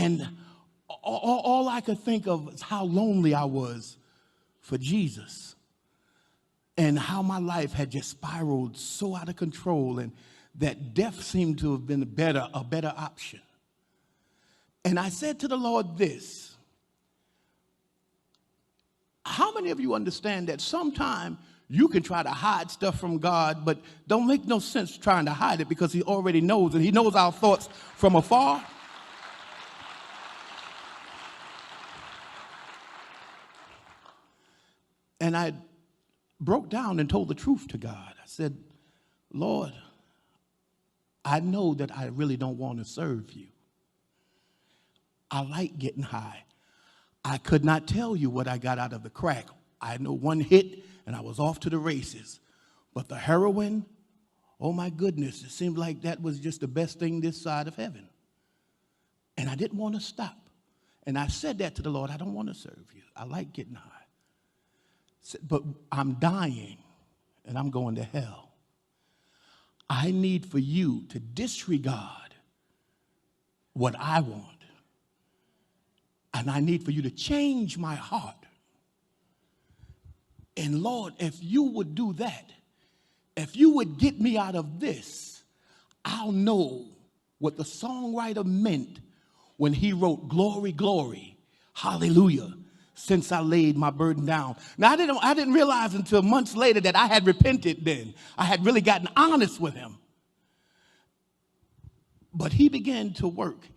And all I could think of is how lonely I was for Jesus and how my life had just spiraled so out of control and that death seemed to have been a better option. And I said to the Lord this: how many of you understand that sometimes you can try to hide stuff from God, but don't make no sense trying to hide it because he already knows, and he knows our thoughts from afar? And I broke down and told the truth to God. I said, Lord, I know that I really don't want to serve you. I like getting high. I could not tell you what I got out of the crack. I know one hit and I was off to the races. But the heroin, oh my goodness, it seemed like that was just the best thing this side of heaven. And I didn't want to stop. And I said that to the Lord, I don't want to serve you. I like getting high. But I'm dying and I'm going to hell. I need for you to disregard what I want. And I need for you to change my heart. And Lord, if you would do that, if you would get me out of this, I'll know what the songwriter meant when he wrote, glory, glory, hallelujah, since I laid my burden down. Now, I didn't realize until months later that I had repented then. I had really gotten honest with him. But he began to work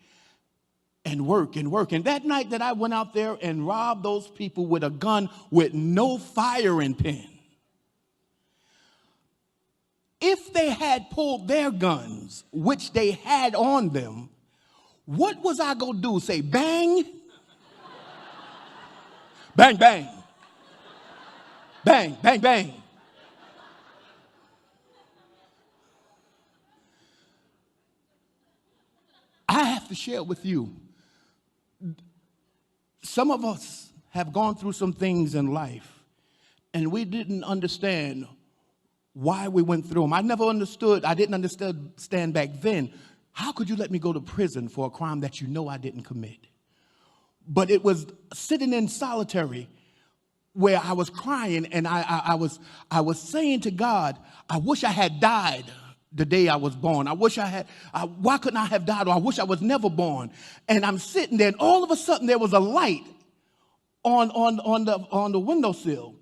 and work and work. And that night that I went out there and robbed those people with a gun with no firing pin, if they had pulled their guns, which they had on them, what was I going to do? Say bang? Bang, bang. Bang, bang, bang. I have to share with you. Some of us have gone through some things in life, and we didn't understand why we went through them. I didn't understand back then. How could you let me go to prison for a crime that you know I didn't commit? But it was sitting in solitary where I was crying, and I was saying to God, I wish I had died the day I was born. Why couldn't I have died? Or I wish I was never born. And I'm sitting there, and all of a sudden there was a light on the windowsill.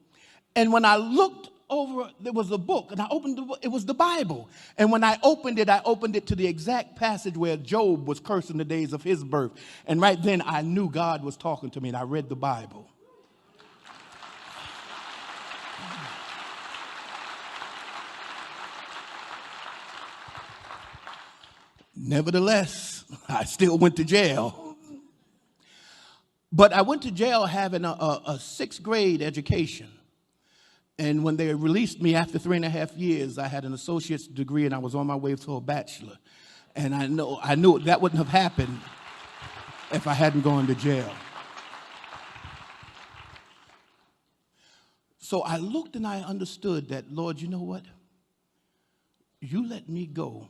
And when I looked over, there was a book, and I opened the book. It was the Bible. And when I opened it to the exact passage where Job was cursing the days of his birth. And right then I knew God was talking to me, and I read the Bible. Nevertheless, I still went to jail. But I went to jail having a sixth grade education. And when they released me after 3.5 years, I had an associate's degree and I was on my way to a bachelor. And I knew that wouldn't have happened if I hadn't gone to jail. So I looked and I understood that, Lord, you know what? You let me go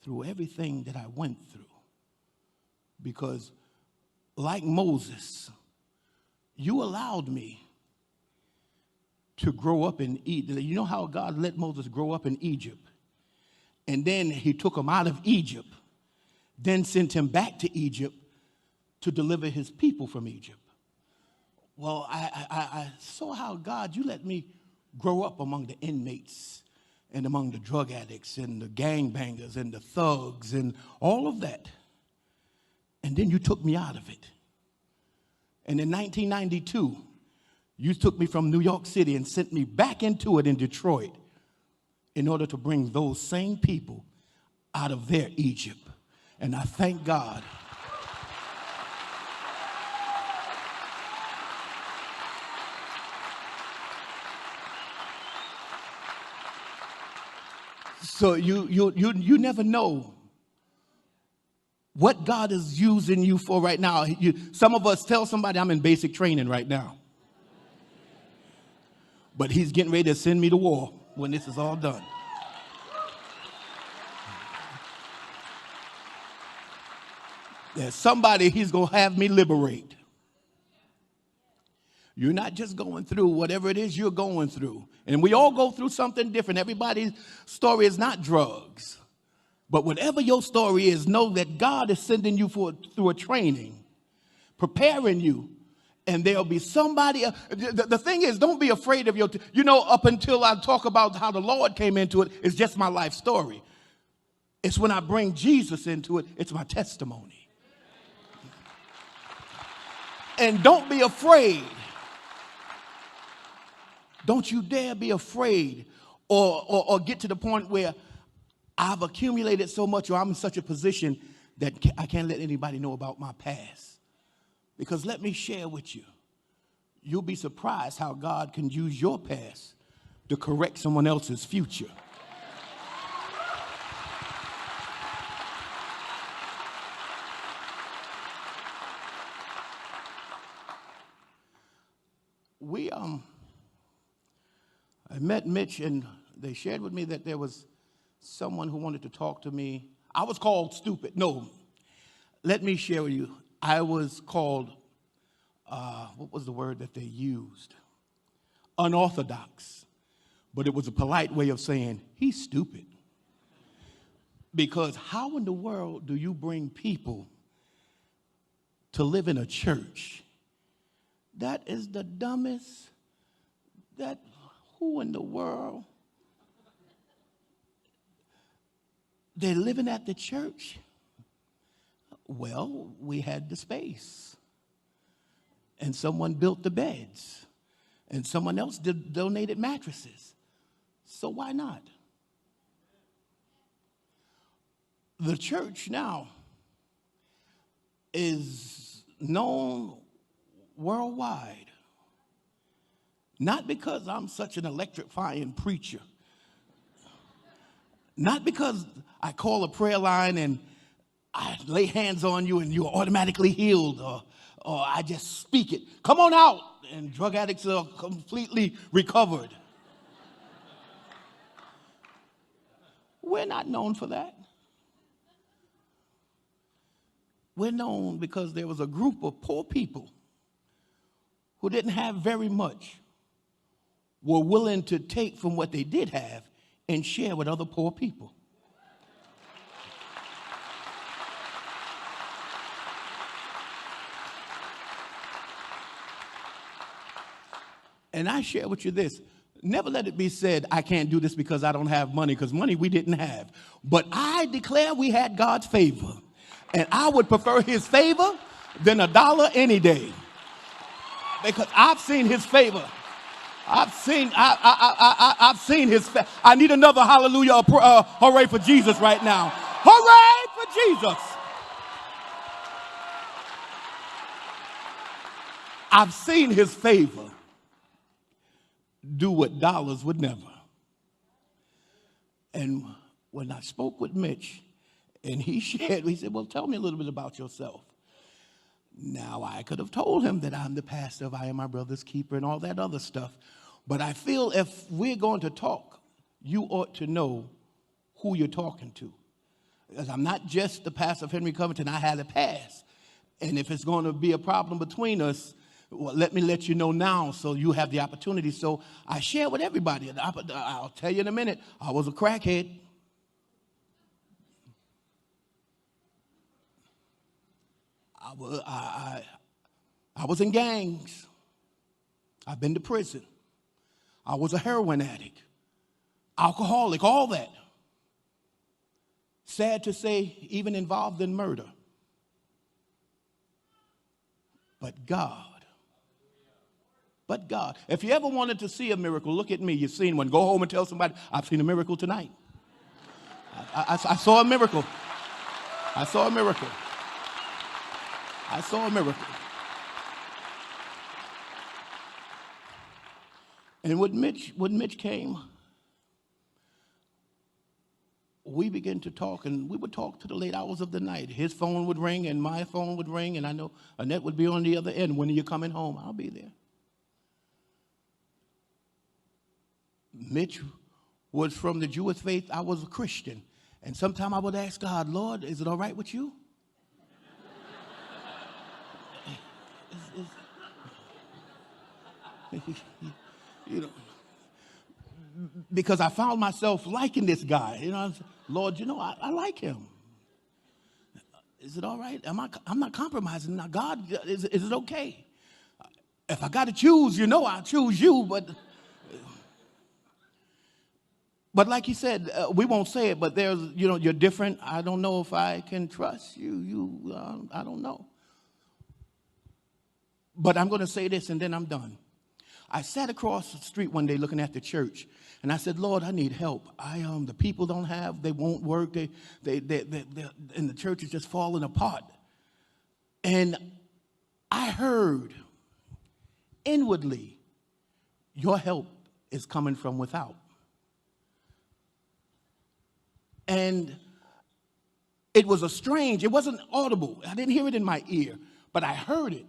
through everything that I went through. Because like Moses, you allowed me to grow up in Egypt. You know how God let Moses grow up in Egypt? And then he took him out of Egypt, then sent him back to Egypt to deliver his people from Egypt. Well, I saw how, God, you let me grow up among the inmates and among the drug addicts and the gangbangers and the thugs and all of that. And then you took me out of it. And in 1992, you took me from New York City and sent me back into it in Detroit in order to bring those same people out of their Egypt. And I thank God. So you never know what God is using you for right now. Some of us tell somebody, I'm in basic training right now. But he's getting ready to send me to war when this is all done. There's somebody he's going to have me liberate. You're not just going through whatever it is you're going through. And we all go through something different. Everybody's story is not drugs. But whatever your story is, know that God is sending you through a training, preparing you. And there'll be somebody. The thing is, don't be afraid of up until I talk about how the Lord came into it, it's just my life story. It's when I bring Jesus into it, it's my testimony. And don't be afraid. Don't you dare be afraid or get to the point where I've accumulated so much or I'm in such a position that I can't let anybody know about my past. Because let me share with you, you'll be surprised how God can use your past to correct someone else's future. I met Mitch and they shared with me that there was someone who wanted to talk to me. I was called stupid. No, let me share with you. I was called, what was the word that they used? Unorthodox. But it was a polite way of saying, he's stupid. Because how in the world do you bring people to live in a church? That is the dumbest, who in the world? They're living at the church. Well, we had the space. And someone built the beds. And someone else donated mattresses. So why not? The church now is known worldwide. Not because I'm such an electrifying preacher. Not because I call a prayer line and I lay hands on you and you're automatically healed, or I just speak it. Come on out, and drug addicts are completely recovered. We're not known for that. We're known because there was a group of poor people who didn't have very much, were willing to take from what they did have and share with other poor people. And I share with you this. Never let it be said, I can't do this because I don't have money, because money we didn't have. But I declare we had God's favor. And I would prefer his favor than $1 any day. Because I've seen his favor. I've seen his favor. I need another hallelujah, hooray for Jesus right now. Hooray for Jesus. I've seen his favor do what dollars would never. And when I spoke with Mitch, and he said, well, tell me a little bit about yourself. Now, I could have told him that I'm the pastor of I Am My Brother's Keeper and all that other stuff. But I feel if we're going to talk, you ought to know who you're talking to. Because I'm not just the pastor of Henry Covington. I had a past. And if it's going to be a problem between us, well, let me let you know now so you have the opportunity. So I share with everybody. I'll tell you in a minute, I was a crackhead. I was in gangs. I've been to prison. I was a heroin addict, alcoholic, all that. Sad to say, even involved in murder. But God. If you ever wanted to see a miracle, look at me. You've seen one. Go home and tell somebody, I've seen a miracle tonight. I saw a miracle. I saw a miracle. I saw a miracle. And when Mitch came, we began to talk, and we would talk to the late hours of the night. His phone would ring, and my phone would ring, and I know Annette would be on the other end. When are you coming home? I'll be there. Mitch was from the Jewish faith. I was a Christian. And sometimes I would ask God, Lord, is it all right with you? you know, because I found myself liking this guy. You know, Lord, you know, I like him. Is it all right? I'm not compromising. Now, God, is it okay? If I got to choose, you know, I'll choose you. But like he said, we won't say it, but there's, you know, you're different. I don't know if I can trust you. I don't know. But I'm going to say this, and then I'm done. I sat across the street one day looking at the church, and I said, Lord, I need help. The people don't have, they won't work, and the church is just falling apart. And I heard inwardly, your help is coming from without. And it was it wasn't audible. I didn't hear it in my ear, but I heard it.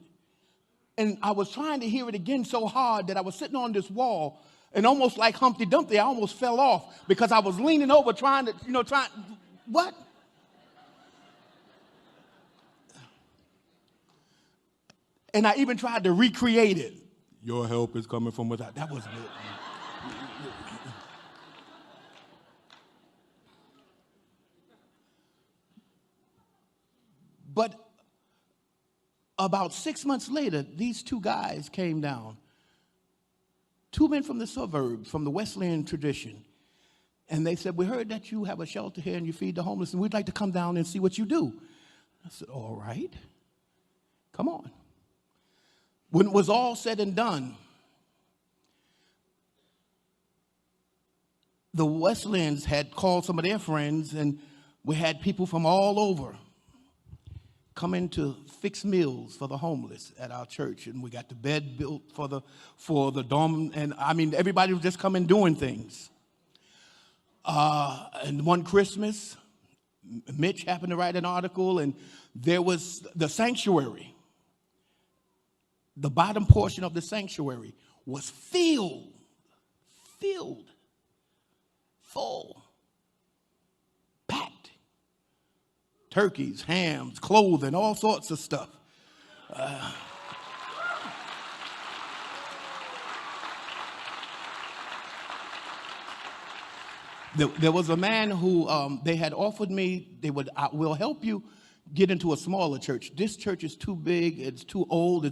And I was trying to hear it again so hard that I was sitting on this wall, and almost like Humpty Dumpty, I almost fell off because I was leaning over trying to, what? And I even tried to recreate it. Your help is coming from without. That was good. But about 6 months later, these two guys came down. Two men from the suburbs, from the Wesleyan tradition. And they said, we heard that you have a shelter here and you feed the homeless, and we'd like to come down and see what you do. I said, all right, come on. When it was all said and done, the Wesleyans had called some of their friends, and we had people from all over coming to fix meals for the homeless at our church, and we got the bed built for the dorm, and I mean everybody was just coming doing things. And one Christmas, Mitch happened to write an article, and there was the sanctuary. The bottom portion of the sanctuary was filled, full, packed. Turkeys, hams, clothing, all sorts of stuff. There was a man who they had offered me, we'll help you get into a smaller church. This church is too big, it's too old,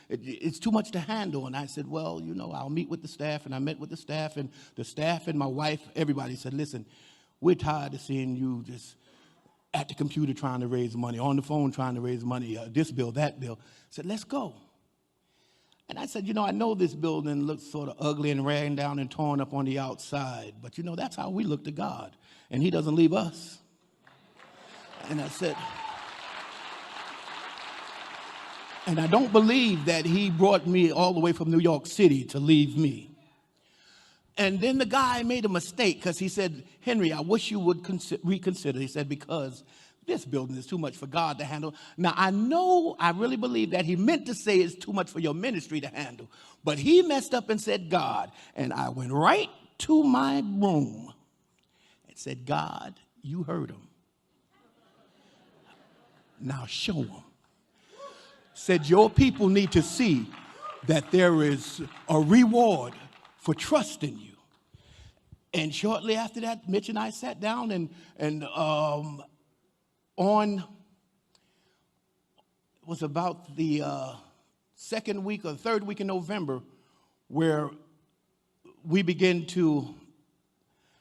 it's too much to handle. And I said, well, I'll meet with the staff. And I met with the staff and my wife, everybody said, listen, we're tired of seeing you just at the computer trying to raise money, on the phone trying to raise money, this bill, that bill. I said, let's go. And I said, I know this building looks sort of ugly and ran down and torn up on the outside, but that's how we look to God, and he doesn't leave us. And I said, and I don't believe that he brought me all the way from New York City to leave me. And then the guy made a mistake because he said, Henry, I wish you would reconsider. He said, because this building is too much for God to handle. Now, I really believe that he meant to say it's too much for your ministry to handle. But he messed up and said, God. And I went right to my room and said, God, you heard him. Now show him. Said, your people need to see that there is a reward for trusting you. And shortly after that, Mitch and I sat down and on, it was about the second week or third week in November, where we began to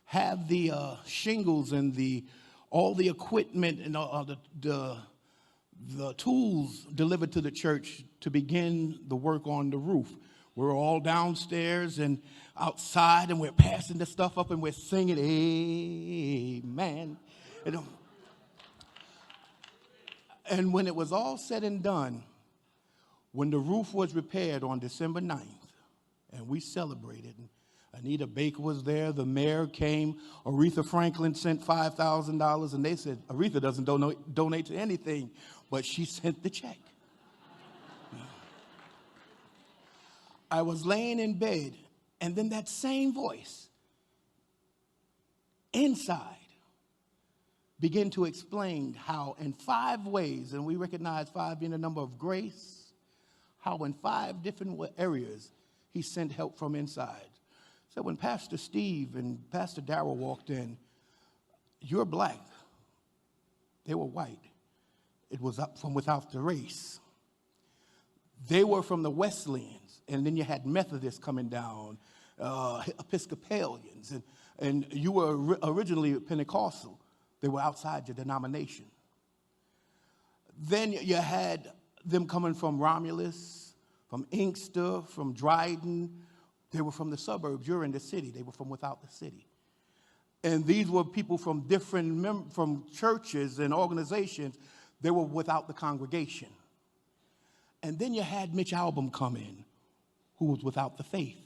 have the shingles and all the equipment and the tools delivered to the church to begin the work on the roof. We're all downstairs and outside, and we're passing the stuff up, and we're singing, amen. And when it was all said and done, when the roof was repaired on December 9th, and we celebrated, Anita Baker was there, the mayor came, Aretha Franklin sent $5,000, and they said, Aretha doesn't donate to anything, but she sent the check. I was laying in bed, and then that same voice inside began to explain how in 5 ways, and we recognize 5 being a number of grace, how in 5 different areas he sent help from inside. So when Pastor Steve and Pastor Darrell walked in, you're black. They were white. It was up from without the race. They were from the Wesleyans, and then you had Methodists coming down, Episcopalians, and you were originally Pentecostal. They were outside your denomination. Then you had them coming from Romulus, from Inkster, from Dryden. They were from the suburbs. You're in the city. They were from without the city. And these were people from different from churches and organizations. They were without the congregation. And then you had Mitch Albom come in, who was without the faith.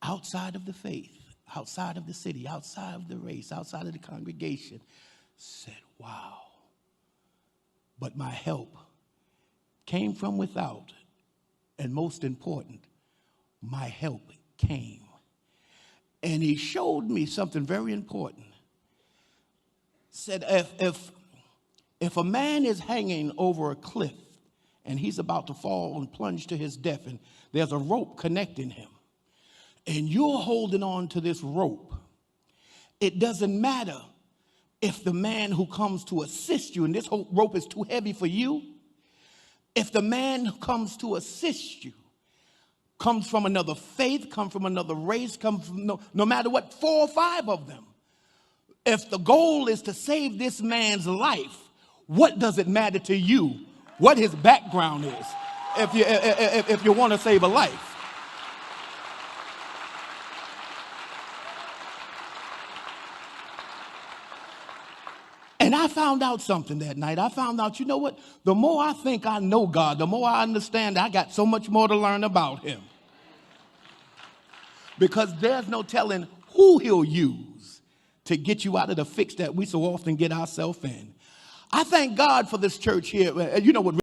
Outside of the faith, outside of the city, outside of the race, outside of the congregation, said, wow. But my help came from without, and most important, my help came. And he showed me something very important. Said, if a man is hanging over a cliff and he's about to fall and plunge to his death, and there's a rope connecting him, and you're holding on to this rope, it doesn't matter if the man who comes to assist you, and this whole rope is too heavy for you, if the man who comes to assist you comes from another faith, comes from another race, comes from no matter what, 4 or 5 of them, if the goal is to save this man's life, what does it matter to you what his background is if you want to save a life? And I found out something that night. I found out, you know what? The more I think I know God, the more I understand I got so much more to learn about him. Because there's no telling who he'll use to get you out of the fix that we so often get ourselves in. I thank God for this church here. You know what?